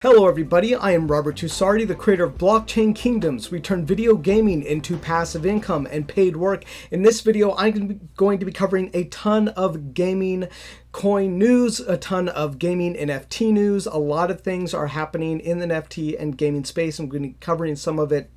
Hello everybody, I am Robert Tussardi, the creator of Blockchain Kingdoms. We turn video gaming into passive income and paid work. In this video, I'm going to be covering a ton of gaming coin news, a ton of gaming NFT news. A lot of things are happening in the NFT and gaming space. I'm going to be covering some of it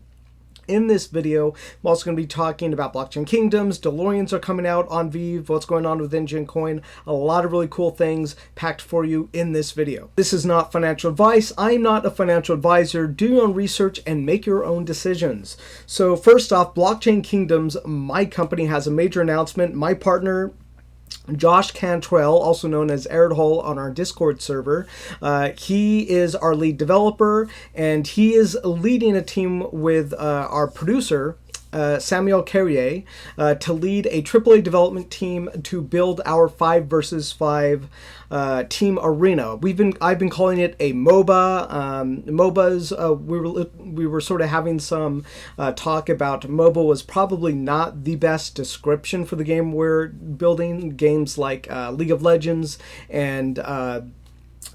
in this video. I'm also going to be talking about Blockchain Kingdoms, Doloreans are coming out on Veve, what's going on with Enjin Coin, a lot of really cool things packed for you in this video. This is not financial advice. I'm not a financial advisor. Do your own research and make your own decisions. So first off, Blockchain Kingdoms, my company, has a major announcement. My partner, Josh Cantrell, also known as Erdhole on our Discord server, he is our lead developer, and he is leading a team with our producer, Samuel Carrier, to lead a AAA development team to build our 5 versus 5 team arena. I've been calling it a MOBA. MOBAs, we were sort of having some talk about MOBA was probably not the best description for the game we're building. Games like League of Legends and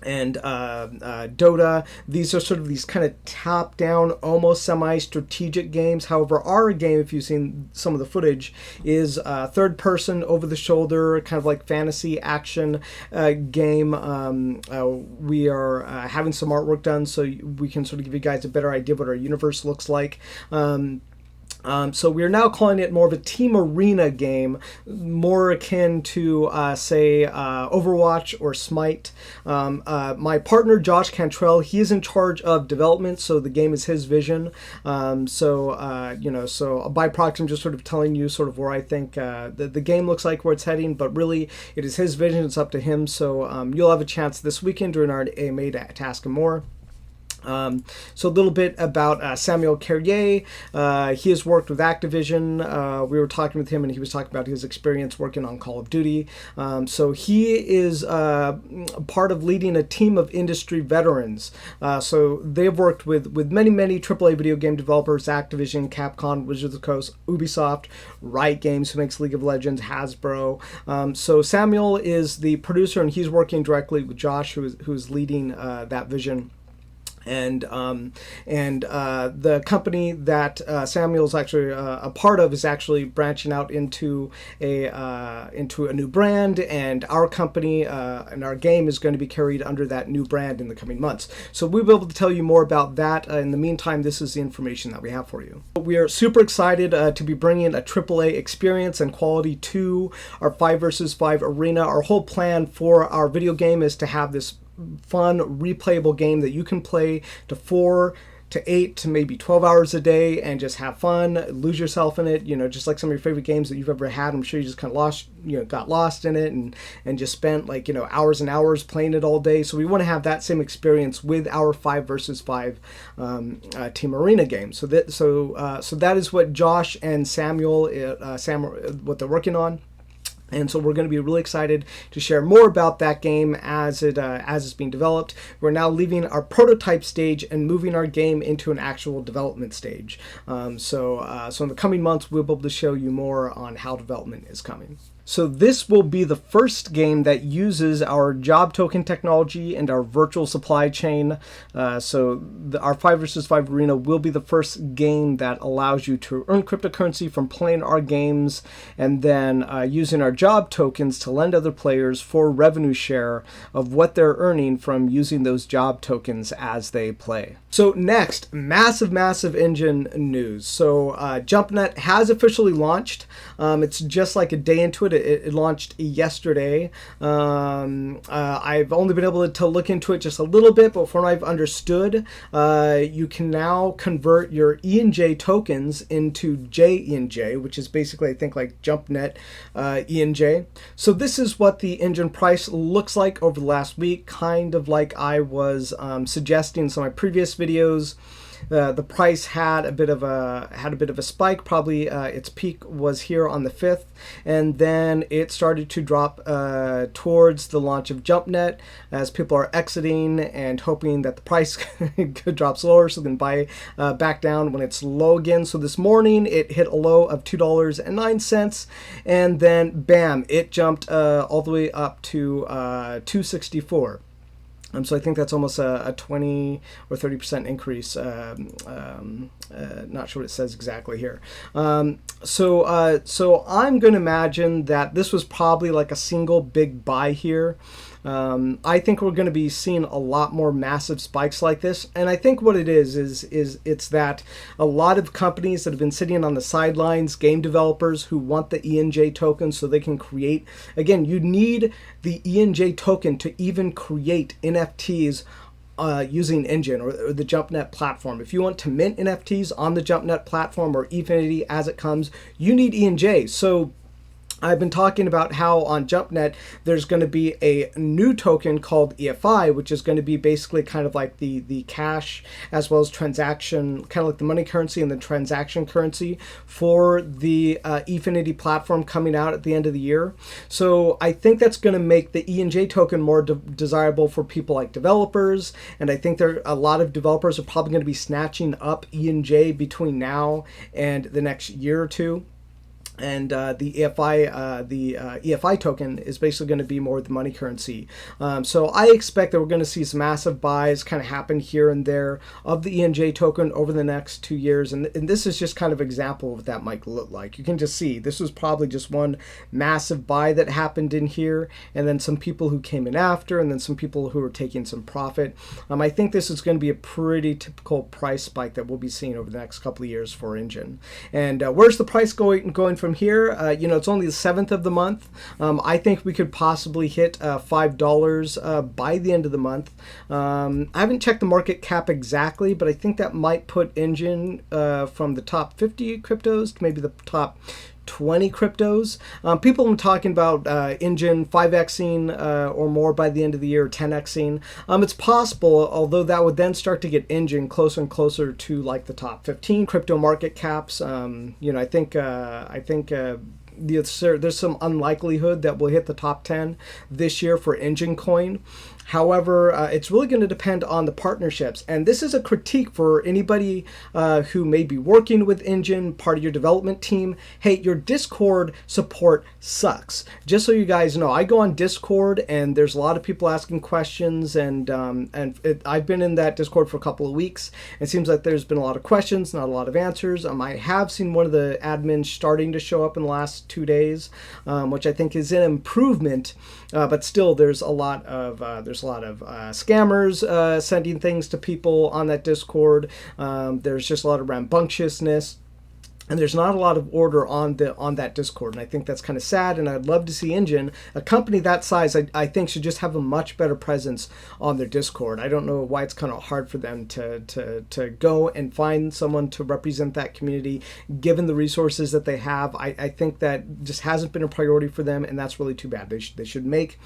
Dota. These are sort of these kind of top-down, almost semi-strategic games. However, our game, if you've seen some of the footage, is third-person, over-the-shoulder, kind of like fantasy action game. We are having some artwork done so we can sort of give you guys a better idea of what our universe looks like. So we're now calling it more of a team arena game, more akin to, say, Overwatch or Smite. My partner, Josh Cantrell, he is in charge of development, so the game is his vision. So by proxy, I'm just sort of telling you sort of where I think the game looks like, where it's heading, but really it is his vision, it's up to him. So you'll have a chance this weekend during our AMA to ask him more. So a little bit about Samuel Carrier. He has worked with Activision. We were talking with him and he was talking about his experience working on Call of Duty. So he is part of leading a team of industry veterans. So they've worked with many AAA video game developers: Activision, Capcom, Wizards of the Coast, Ubisoft, Riot Games, who makes League of Legends, Hasbro. So Samuel is the producer and he's working directly with Josh, who's leading that vision. And the company that Samuel's actually a part of is actually branching out into a new brand, and our company and our game is going to be carried under that new brand in the coming months. So we'll be able to tell you more about that. In the meantime, this is the information that we have for you. We are super excited to be bringing a AAA experience and quality to our 5 versus 5 arena. Our whole plan for our video game is to have this fun, replayable game that you can play to 4 to 8 to maybe 12 hours a day and just have fun, lose yourself in it, just like some of your favorite games that you've ever had. I'm sure you just kind of got lost in it and just spent hours and hours playing it all day. So we want to have that same experience with our 5 versus 5 team arena game. So that is what Josh and Samuel what they're working on. And so we're going to be really excited to share more about that game as it's being developed. We're now leaving our prototype stage and moving our game into an actual development stage. So in the coming months, we'll be able to show you more on how development is coming. So this will be the first game that uses our job token technology and our virtual supply chain. Our 5 versus 5 arena will be the first game that allows you to earn cryptocurrency from playing our games and then using our job tokens to lend other players for revenue share of what they're earning from using those job tokens as they play. So next, massive Enjin news. So Jumpnet has officially launched. It's just like a day into it. It launched yesterday. I've only been able to look into it just a little bit, but from what I've understood, you can now convert your ENJ tokens into JENJ, which is basically, I think, like Jumpnet ENJ. So this is what the Enjin price looks like over the last week, kind of like I was suggesting in some of my previous videos. The price had a bit of a spike. Probably its peak was here on the 5th, and then it started to drop towards the launch of Jumpnet as people are exiting and hoping that the price could drop slower so they can buy back down when it's low again. So this morning it hit a low of $2.09, and then bam, it jumped all the way up to $2.64. So I think that's almost a 20 or 30% increase. Not sure what it says exactly here. So I'm going to imagine that this was probably like a single big buy here. I think we're going to be seeing a lot more massive spikes like this. And I think what it is it's that a lot of companies that have been sitting on the sidelines, game developers who want the ENJ token so they can create, again, you need the ENJ token to even create NFTs using Enjin or the Jumpnet platform. If you want to mint NFTs on the Jumpnet platform or Efinity as it comes, you need ENJ. So I've been talking about how on Jumpnet there's going to be a new token called EFI, which is going to be basically kind of like the cash as well as transaction, kind of like the money currency and the transaction currency for the Efinity platform coming out at the end of the year. So I think that's going to make the ENJ token more desirable for people like developers, and I think a lot of developers are probably going to be snatching up ENJ between now and the next year or two. And the EFI token is basically going to be more the money currency. So I expect that we're going to see some massive buys kind of happen here and there of the ENJ token over the next 2 years. And this is just kind of an example of what that might look like. You can just see this was probably just one massive buy that happened in here, and then some people who came in after, and then some people who were taking some profit. I think this is going to be a pretty typical price spike that we'll be seeing over the next couple of years for Enjin. And where's the price going from here? It's only the 7th of the month. I think we could possibly hit $5 by the end of the month. I haven't checked the market cap exactly, but I think that might put Enjin from the top 50 cryptos to maybe the top 20 cryptos. People have been talking about Enjin 5xing or more by the end of the year, 10xing. It's possible, although that would then start to get Enjin closer and closer to like the top 15 crypto market caps. I think there's some unlikelihood that we'll hit the top 10 this year for Enjin coin. However, it's really going to depend on the partnerships. And this is a critique for anybody who may be working with Enjin, part of your development team. Hey, your Discord support sucks. Just so you guys know, I go on Discord and there's a lot of people asking questions, and I've been in that Discord for a couple of weeks. It seems like there's been a lot of questions, not a lot of answers. I have seen one of the admins starting to show up in the last 2 days, which I think is an improvement. But still, there's a lot of scammers sending things to people on that Discord. There's just a lot of rambunctiousness. And there's not a lot of order on that Discord, and I think that's kind of sad. And I'd love to see Enjin, a company that size, I think should just have a much better presence on their Discord. I don't know why it's kind of hard for them to go and find someone to represent that community, given the resources that they have. I think that just hasn't been a priority for them, and that's really too bad. They should make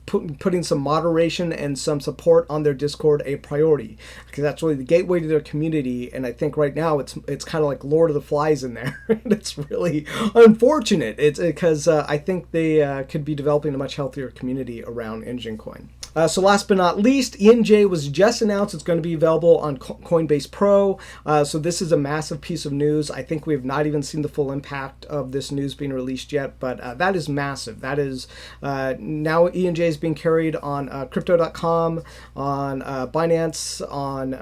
putting some moderation and some support on their Discord a priority, because that's really the gateway to their community. And I think right now it's kind of like Lord of the Flies in there. And it's really unfortunate. It's because I think they could be developing a much healthier community around Enjin coin. So last but not least, ENJ was just announced. It's going to be available on Coinbase Pro. So this is a massive piece of news. I think we have not even seen the full impact of this news being released yet, but that is massive. That is now ENJ is being carried on Crypto.com, on Binance, on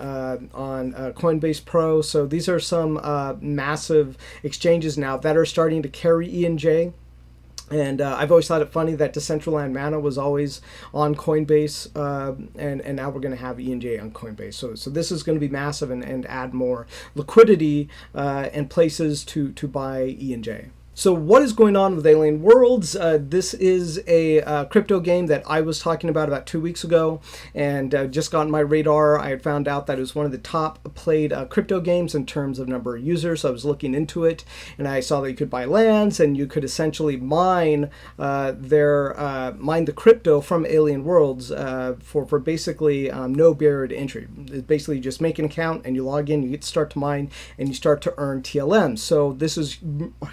Coinbase Pro. So these are some massive exchanges now that are starting to carry ENJ. And I've always thought it funny that Decentraland Mana was always on Coinbase, and now we're going to have ENJ on Coinbase. So this is going to be massive and add more liquidity and places to buy ENJ. So what is going on with Alien Worlds? This is a crypto game that I was talking about 2 weeks ago, and just got on my radar. I had found out that it was one of the top played crypto games in terms of number of users. So I was looking into it, and I saw that you could buy lands, and you could essentially mine the crypto from Alien Worlds for basically no barrier to entry. It's basically you just make an account and you log in, you get to start to mine, and you start to earn TLM. So this is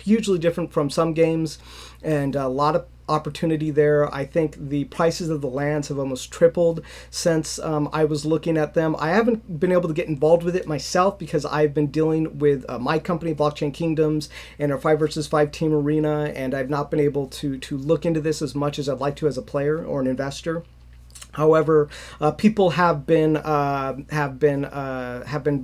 hugely different from some games, and a lot of opportunity there. I think the prices of the lands have almost tripled since I was looking at them. I haven't been able to get involved with it myself because I've been dealing with my company, Blockchain Kingdoms, and our 5 versus 5 team arena, and I've not been able to look into this as much as I'd like to as a player or an investor. However, people have been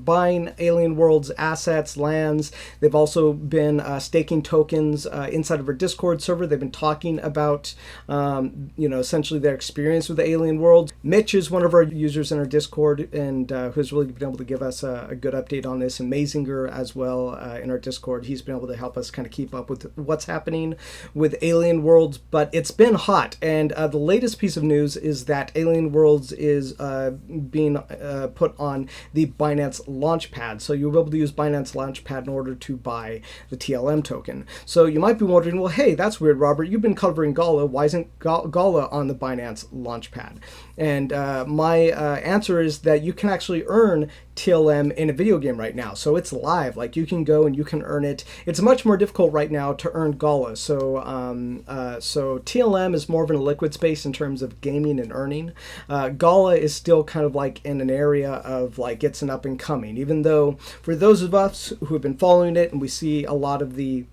buying Alien Worlds assets, lands. They've also been staking tokens inside of our Discord server. They've been talking about essentially their experience with the Alien Worlds. Mitch is one of our users in our Discord, and who's really been able to give us a good update on this. And Mazinger as well in our Discord. He's been able to help us kind of keep up with what's happening with Alien Worlds. But it's been hot, and the latest piece of news is that Alien Worlds is being put on the Binance Launchpad. So you'll be able to use Binance Launchpad in order to buy the TLM token. So you might be wondering, well, hey, that's weird, Robert. You've been covering Gala. Why isn't Gala on the Binance Launchpad? And my answer is that you can actually earn TLM in a video game right now. So it's live. Like, you can go and you can earn it. It's much more difficult right now to earn Gala. So TLM is more of an liquid space in terms of gaming and earning. Gala is still kind of like in an area of like it's an up and coming, even though for those of us who have been following it and we see a lot of the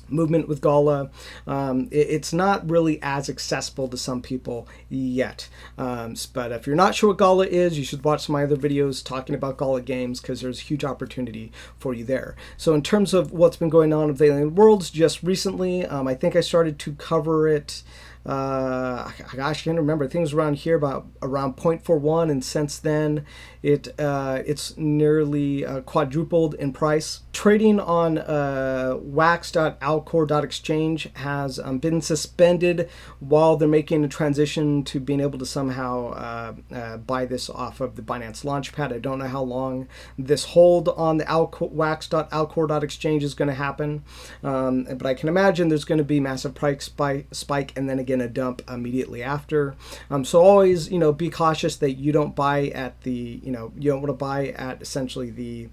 movement with Gala, it's not really as accessible to some people yet. But if you're not sure what Gala is, you should watch some of my other videos talking about Gala games, because there's a huge opportunity for you there. So in terms of what's been going on with Alien Worlds just recently, I think I started to cover it gosh, I can't remember. I think it was around here, around 0.41, and since then it's nearly quadrupled in price. Trading on wax.alcor.exchange has been suspended while they're making a transition to being able to somehow buy this off of the Binance Launchpad. I don't know how long this hold on the wax.alcor.exchange is going to happen, but I can imagine there's going to be massive price spike and then again a dump immediately after. So always, be cautious that you don't buy at the, you don't want to buy at essentially the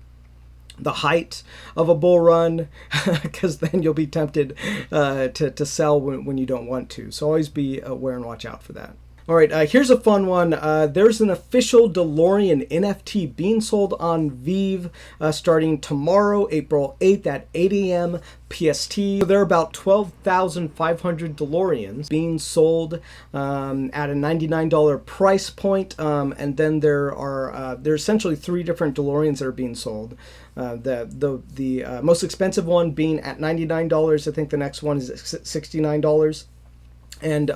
height of a bull run, because then you'll be tempted to sell when you don't want to. So always be aware and watch out for that. All right, here's a fun one. There's an official DeLorean NFT being sold on Veve starting tomorrow, April 8th at 8 a.m. PST. There are about 12,500 DeLoreans being sold at a $99 price point, and then there are essentially three different DeLoreans that are being sold. The most expensive one being at $99. I think the next one is $69. And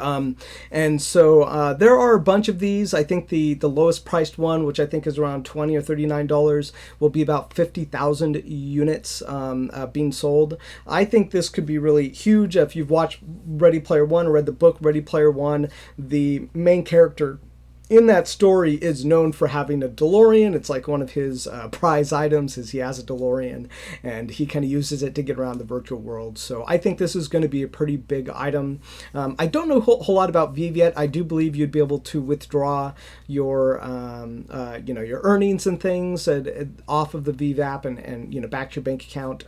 so there are a bunch of these. I think the lowest priced one, which I think is around $20 or $39, will be about 50,000 units being sold. I think this could be really huge. If you've watched Ready Player One or read the book Ready Player One, the main character in that story is known for having a DeLorean. It's like one of his prize items is he has a DeLorean, and he kind of uses it to get around the virtual world. So I think this is going to be a pretty big item. I don't know a whole lot about Veve yet. I do believe you'd be able to withdraw your your earnings and things off of the Veve app and back to your bank account,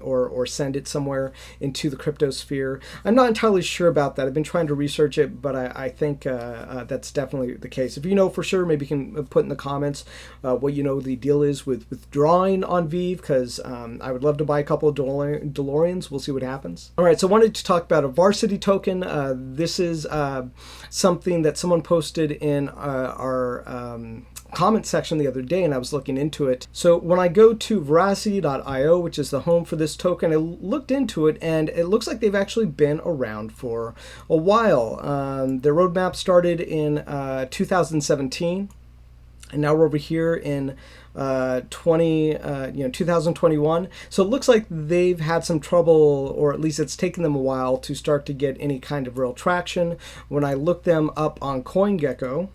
or send it somewhere into the crypto sphere. I'm not entirely sure about that. I've been trying to research it, but I think that's definitely the case. If you know for sure, maybe you can put in the comments what the deal is with withdrawing on Veve, because I would love to buy a couple of DeLoreans. We'll see what happens. All right, so I wanted to talk about a varsity token. This is something that someone posted in our comment section the other day, and I was looking into it. So when I go to veracity.io, which is the home for this token, I looked into it, and it looks like they've actually been around for a while. Their roadmap started in 2017, and now we're over here in 2021. So it looks like they've had some trouble, or at least it's taken them a while to start to get any kind of real traction. When I look them up on CoinGecko,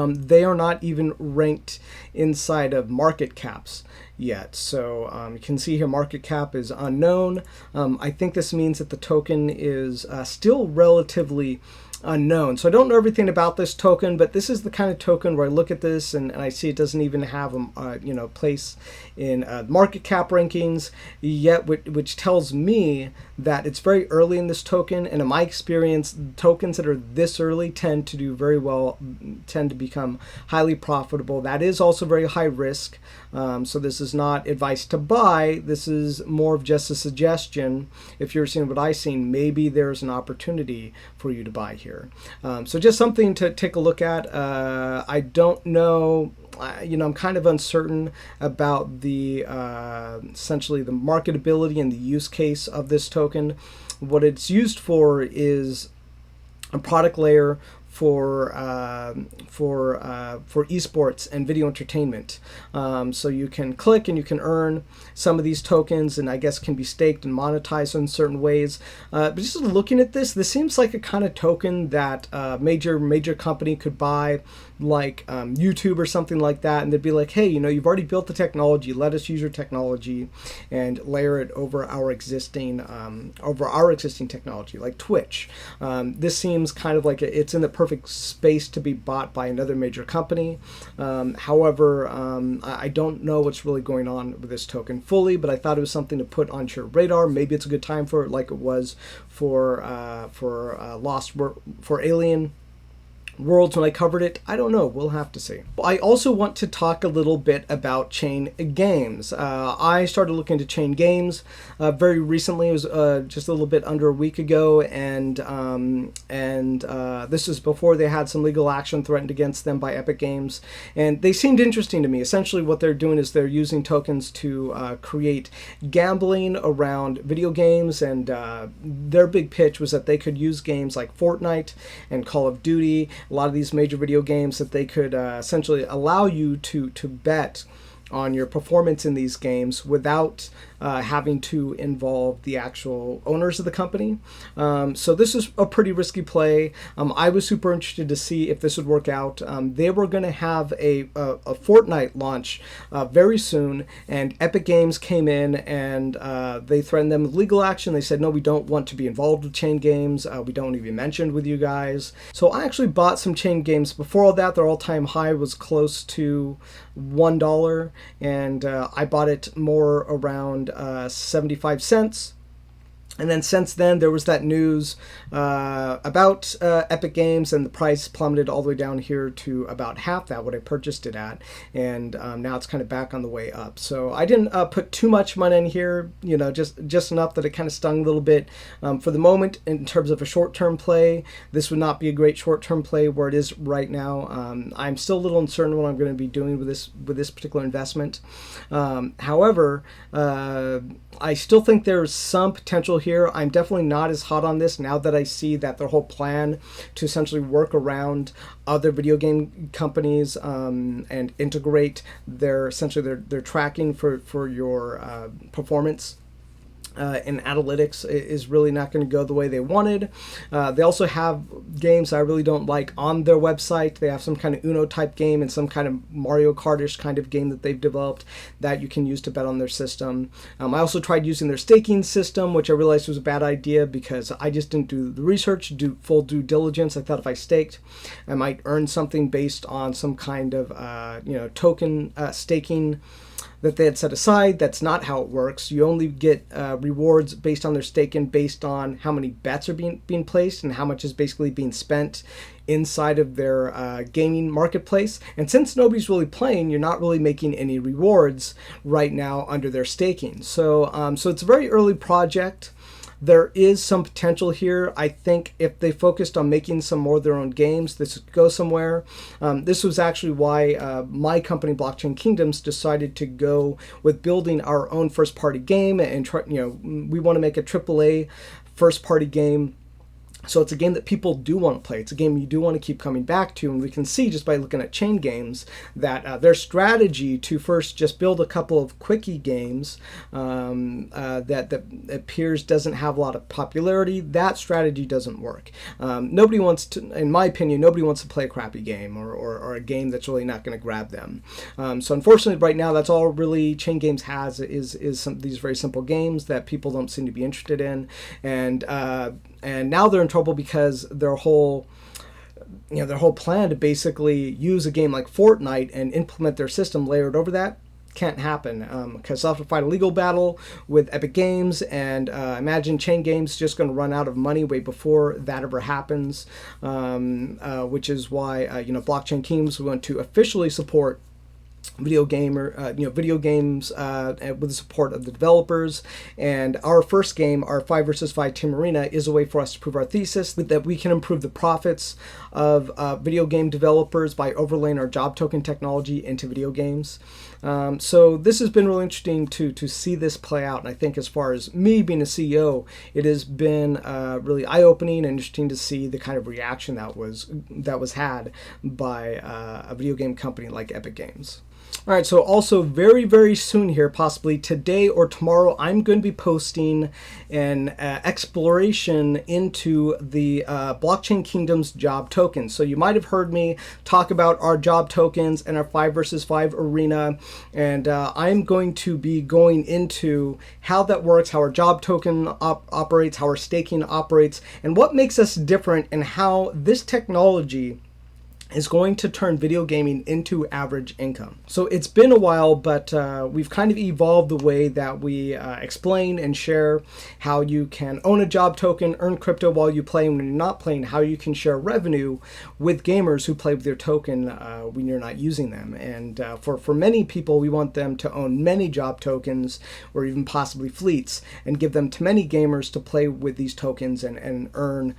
they are not even ranked inside of market caps yet. So you can see here market cap is unknown. I think this means that the token is still relatively unknown. So I don't know everything about this token, but this is the kind of token where I look at this and I see it doesn't even have a place in market cap rankings yet, which tells me that it's very early in this token. And in my experience, tokens that are this early tend to do very well, tend to become highly profitable. That is also very high risk. So this is not advice to buy. This is more of just a suggestion. If you're seeing what I've seen, maybe there's an opportunity for you to buy here. here. So just something to take a look at. I don't know. I'm kind of uncertain about the essentially the marketability and the use case of this token. What it's used for is a product layer for esports and video entertainment. So you can click and you can earn some of these tokens, and I guess can be staked and monetized in certain ways. But just looking at this seems like a kind of token that major company could buy, like YouTube or something like that, and they'd be like, hey, you've already built the technology, let us use your technology and layer it over our existing technology, like Twitch. This seems kind of like it's in the perfect space to be bought by another major company. However, I don't know what's really going on with this token fully, but I thought it was something to put on your radar. Maybe it's a good time for it, like it was for Alien Worlds when I covered it. I don't know. We'll have to see. I also want to talk a little bit about chain games. I started looking into chain games very recently. It was just a little bit under a week ago, and this is before they had some legal action threatened against them by Epic Games, and they seemed interesting to me. Essentially, what they're doing is they're using tokens to create gambling around video games, and their big pitch was that they could use games like Fortnite and Call of Duty, a lot of these major video games, that they could essentially allow you to bet on your performance in these games without having to involve the actual owners of the company. So this is a pretty risky play. I was super interested to see if this would work out. They were going to have a Fortnite launch very soon, and Epic Games came in and they threatened them with legal action. They said, no, we don't want to be involved with chain games. We don't even mention with you guys. So I actually bought some chain games before all that. Their all-time high was close to $1, and I bought it more around 75 cents. And then since then, there was that news about Epic Games, and the price plummeted all the way down here to about half that, what I purchased it at. And now it's kind of back on the way up. So I didn't put too much money in here, just enough that it kind of stung a little bit. For the moment, in terms of a short-term play, this would not be a great short-term play where it is right now. I'm still a little uncertain what I'm going to be doing with this particular investment. However, I still think there's some potential here. I'm definitely not as hot on this now that I see that their whole plan to essentially work around other video game companies and integrate their tracking for your performance and analytics is really not going to go the way they wanted. They also have games I really don't like on their website. They have some kind of Uno type game and some kind of Mario Kart-ish kind of game that they've developed that you can use to bet on their system. I also tried using their staking system, which I realized was a bad idea because I just didn't do the research, do full due diligence. I thought if I staked, I might earn something based on some kind of token staking that they had set aside. That's not how it works. You only get rewards based on their staking, based on how many bets are being placed and how much is basically being spent inside of their gaming marketplace. And since nobody's really playing, you're not really making any rewards right now under their staking. So so it's a very early project. There is some potential here. I think if they focused on making some more of their own games, this would go somewhere. This was actually why my company, Blockchain Kingdoms, decided to go with building our own first-party game and try. We want to make a AAA first-party game. So it's a game that people do want to play. It's a game you do want to keep coming back to, and we can see just by looking at chain games that their strategy to first just build a couple of quickie games that appears doesn't have a lot of popularity. That strategy doesn't work. Nobody wants to, in my opinion, nobody wants to play a crappy game or a game that's really not going to grab them. So unfortunately, right now, that's all really chain games has is some these very simple games that people don't seem to be interested in, and now they're in trouble because their whole plan to basically use a game like Fortnite and implement their system layered over that can't happen because they'll have to fight a legal battle with Epic Games, and imagine chain games just going to run out of money way before that ever happens, which is why Blockchain Teams want to officially support video games with the support of the developers. And our first game, our 5 versus 5 Team Arena, is a way for us to prove our thesis that we can improve the profits of video game developers by overlaying our job token technology into video games. So this has been really interesting to see this play out. And I think as far as me being a CEO, it has been really eye-opening and interesting to see the kind of reaction that was had by a video game company like Epic Games. All right, so also very, very soon here, possibly today or tomorrow, I'm going to be posting an exploration into the Blockchain Kingdom's job tokens. So you might have heard me talk about our job tokens and our 5 versus 5 arena, and I'm going to be going into how that works, how our job token operates, how our staking operates, and what makes us different, and how this technology is going to turn video gaming into average income. So it's been a while, but we've kind of evolved the way that we explain and share how you can own a job token, earn crypto while you play, and when you're not playing, how you can share revenue with gamers who play with your token when you're not using them. And for many people, we want them to own many job tokens or even possibly fleets and give them to many gamers to play with these tokens and earn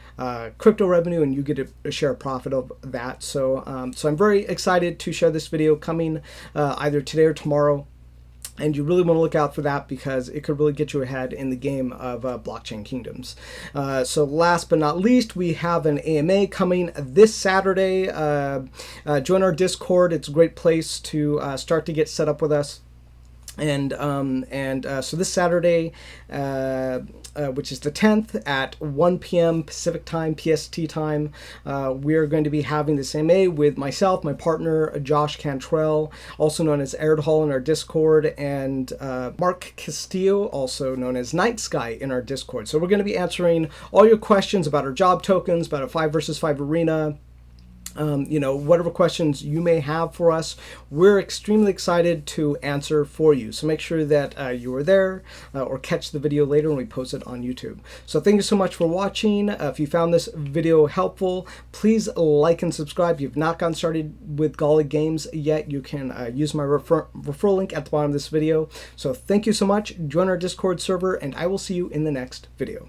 crypto revenue, and you get a share of profit of that. So I'm very excited to share this video coming either today or tomorrow. And you really want to look out for that because it could really get you ahead in the game of Blockchain Kingdoms. So last but not least, we have an AMA coming this Saturday. Join our Discord. It's a great place to start to get set up with us. And so this Saturday, which is the 10th at 1 p.m. Pacific time, PST time, we're going to be having this AMA with myself, my partner, Josh Cantrell, also known as Airdhall in our Discord, and Mark Castillo, also known as Night Sky in our Discord. So we're going to be answering all your questions about our job tokens, about a 5 versus 5 arena, whatever questions you may have for us, we're extremely excited to answer for you. So make sure that you are there or catch the video later when we post it on YouTube. So thank you so much for watching. If you found this video helpful, please like and subscribe. If you've not gotten started with Golly Games yet, you can use my referral link at the bottom of this video. So thank you so much. Join our Discord server, and I will see you in the next video.